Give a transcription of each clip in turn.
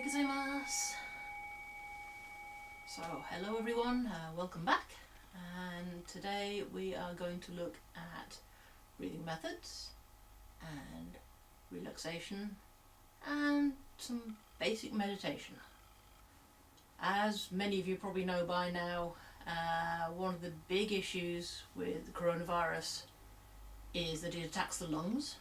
gozaimasu. So, hello everyone, welcome back. And today we are going to look at breathing methods and relaxation and some basic meditation. As many of you probably know by now, one of the big issues with the coronavirus is that it attacks the lungs,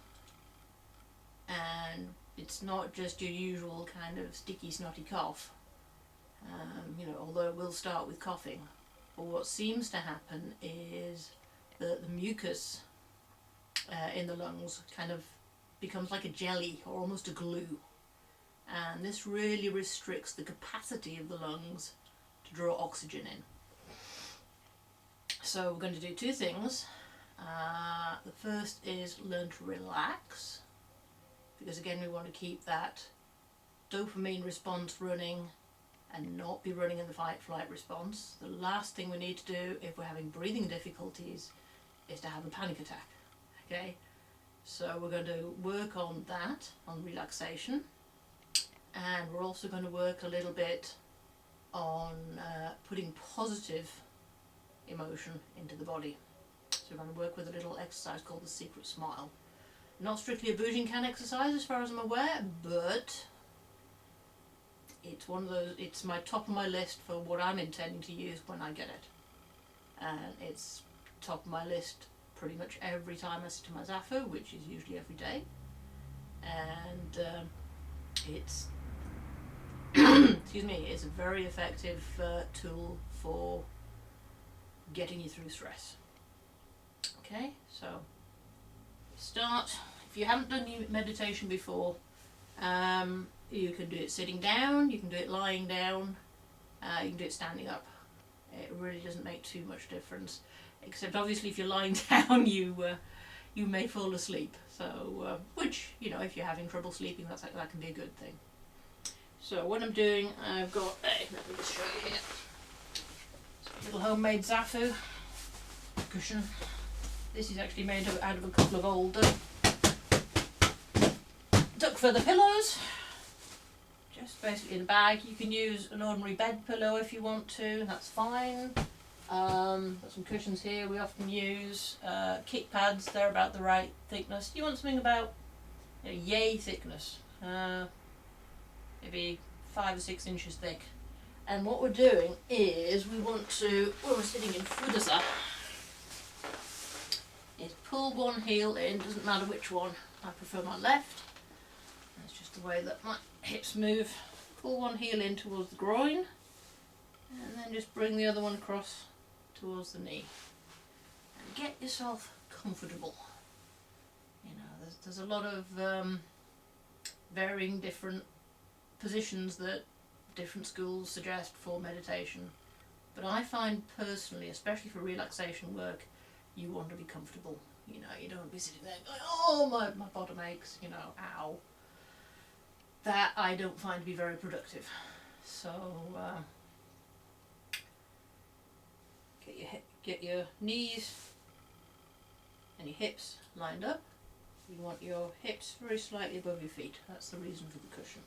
and it's not just your usual kind of sticky snotty cough, although it will start with coughing. But what seems to happen is that the mucus in the lungs kind of becomes like a jelly or almost a glue, and this really restricts the capacity of the lungs to draw oxygen in. So we're going to do two things. The first is learn to relax, because again we want to keep that dopamine response running and not be running in the fight-flight response. The last thing we need to do if we're having breathing difficulties is to have a panic attack. Okay, so we're going to work on that, on relaxation, and we're also going to work a little bit on putting positive emotion into the body. So we're going to work with a little exercise called the secret smile. Not strictly a Bujinkan exercise as far as I'm aware, but it's one of those, it's my top of my list for what I'm intending to use when I get it. And it's top of my list pretty much every time I sit to my Zafu, which is usually every day. And it's excuse me, it's a very effective tool for getting you through stress. Okay, so start. If you haven't done meditation before, you can do it sitting down, you can do it lying down, you can do it standing up. It really doesn't make too much difference, except obviously if you're lying down you may fall asleep. So which, if you're having trouble sleeping, that can be a good thing. So what I'm doing, I've got let me just show you here. A little homemade Zafu cushion. This is actually made out of a couple of old duck feather pillows. Just basically in a bag. You can use an ordinary bed pillow if you want to, that's fine. Got some cushions here. We often use kick pads, they're about the right thickness. You want something about yay thickness, maybe 5 or 6 inches thick. And what we're doing is we want to, when we're sitting in Fudaza, is pull one heel in, doesn't matter which one, I prefer my left. That's just the way that my hips move. Pull one heel in towards the groin, and then just bring the other one across towards the knee. And get yourself comfortable. There's a lot of varying different positions that different schools suggest for meditation, but I find personally, especially for relaxation work, you want to be comfortable. You don't want to be sitting there going, oh, my bottom aches, ow. That I don't find to be very productive. So get your knees and your hips lined up. You want your hips very slightly above your feet. That's the reason for the cushion.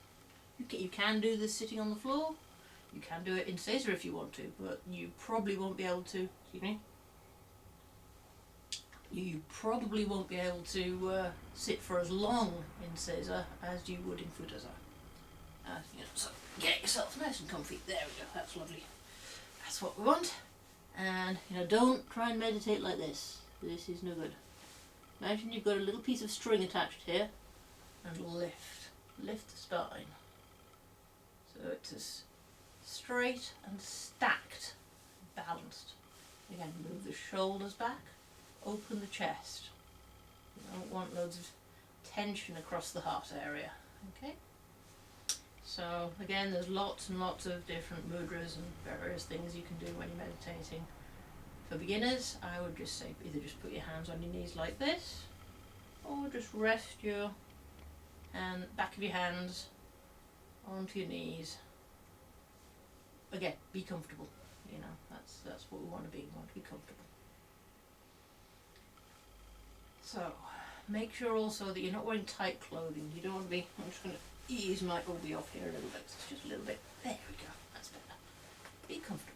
You can do this sitting on the floor. You can do it in Seiza if you want to, but you probably won't be able to. Excuse me. You probably won't be able to sit for as long in Seiza as you would in Fudaza. So get yourself nice and comfy. There we go. That's lovely. That's what we want. And don't try and meditate like this. This is no good. Imagine you've got a little piece of string attached here, and lift the spine. So it's as straight and stacked, balanced. Again, move the shoulders back, open the chest. You don't want loads of tension across the heart area. Okay? So again, there's lots and lots of different mudras and various things you can do when you're meditating. For beginners, I would just say either just put your hands on your knees like this, or just rest your back of your hands onto your knees. Again, be comfortable. That's what we want to be. We want to be comfortable. So make sure also that you're not wearing tight clothing. You don't want to be. I'm just going to ease might all be off here a little bit. It's just a little bit. There we go. That's better. Be comfortable.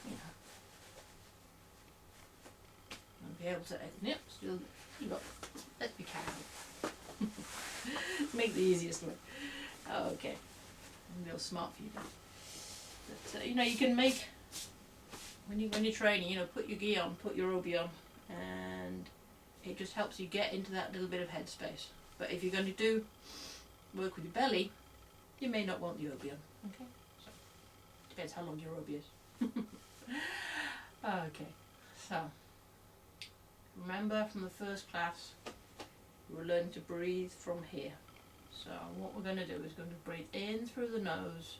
You know. And be able to. Yep. Still. Look. Let's be careful. Make the easiest way. Okay. And real smart for you then. But you know, you can make when you're training. You know, put your gi on, put your obi on, and it just helps you get into that little bit of headspace. But if you're going to do work with your belly, you may not want the obi on. Okay, so depends how long your obi is. Okay, so remember from the first class, we're learning to breathe from here. So what we're going to do is going to breathe in through the nose,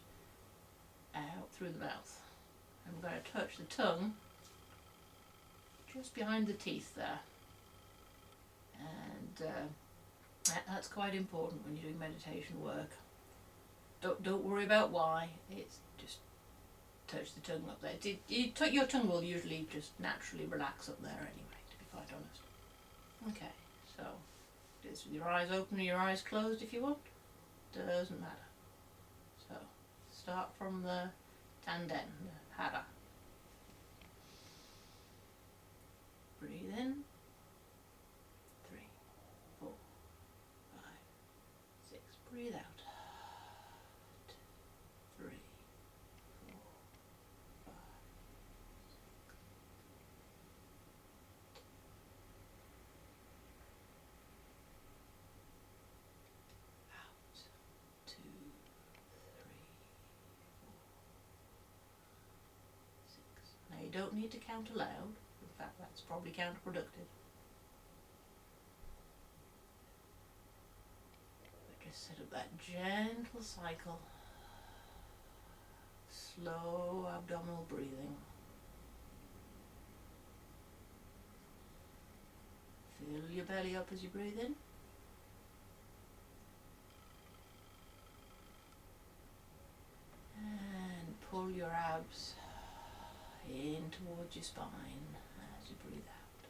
out through the mouth, and we're going to touch the tongue just behind the teeth there. And that's quite important when you're doing meditation work. Don't worry about why. It's just touch the tongue up there. Your tongue will usually just naturally relax up there anyway, to be quite honest. Okay, so do this with your eyes open or your eyes closed if you want. Doesn't matter. So start from the tanden, the hara. Breathe in. 3, 4, 5, 6. Breathe out. 2, 3, 4, 5, 6. Out. 2, 3, 4, 6. Now you don't need to count aloud. In fact, that's probably counterproductive. But just set up that gentle cycle. Slow abdominal breathing. Fill your belly up as you breathe in. And pull your abs in towards your spine as you breathe out.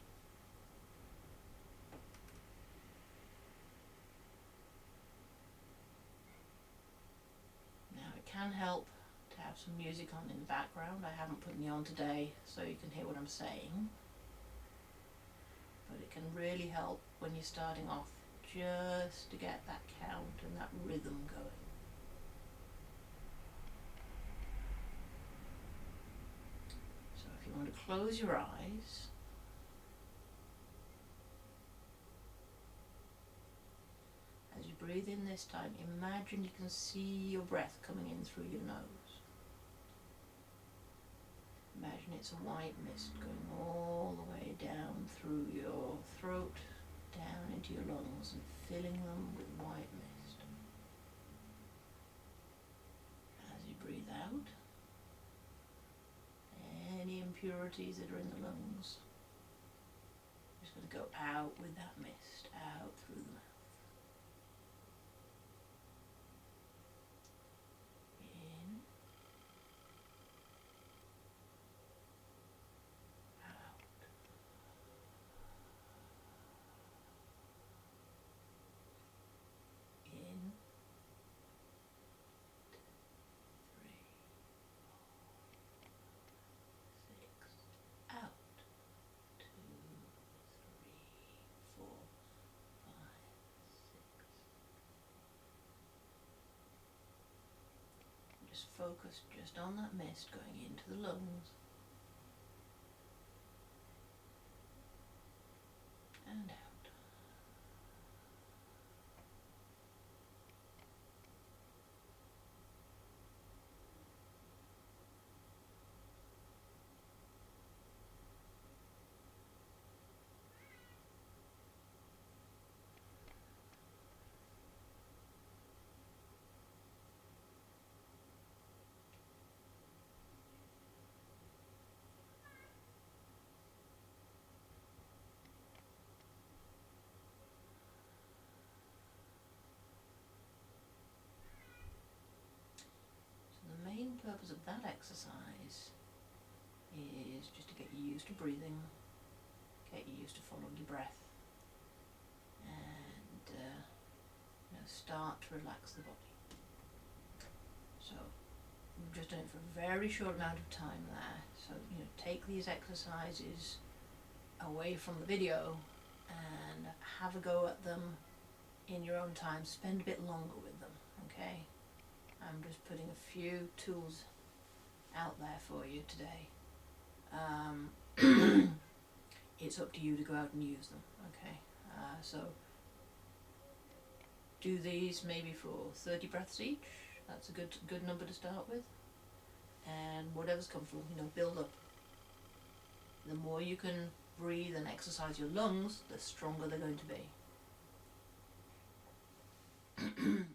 Now it can help to have some music on in the background. I haven't put any on today so you can hear what I'm saying. But it can really help when you're starting off, just to get that count and that rhythm going. So if you want to close your eyes, as you breathe in this time, imagine you can see your breath coming in through your nose. Imagine it's a white mist going all the way down through your throat, down into your lungs, and filling them with white mist. As you breathe out, any impurities that are in the lungs, just going to go out with that mist, out through the mouth. In, out. In, 3, 4, 6, out. 2, 3, 4, 5, 6. Just focus just on that mist going into the lungs and out. The main purpose of that exercise is just to get you used to breathing, get you used to following your breath, and start to relax the body. So we've just done it for a very short amount of time there. So take these exercises away from the video and have a go at them in your own time. Spend a bit longer with them, okay? I'm just putting a few tools out there for you today. It's up to you to go out and use them, okay? So do these maybe for 30 breaths each. That's a good number to start with. And whatever's comfortable, build up. The more you can breathe and exercise your lungs, the stronger they're going to be.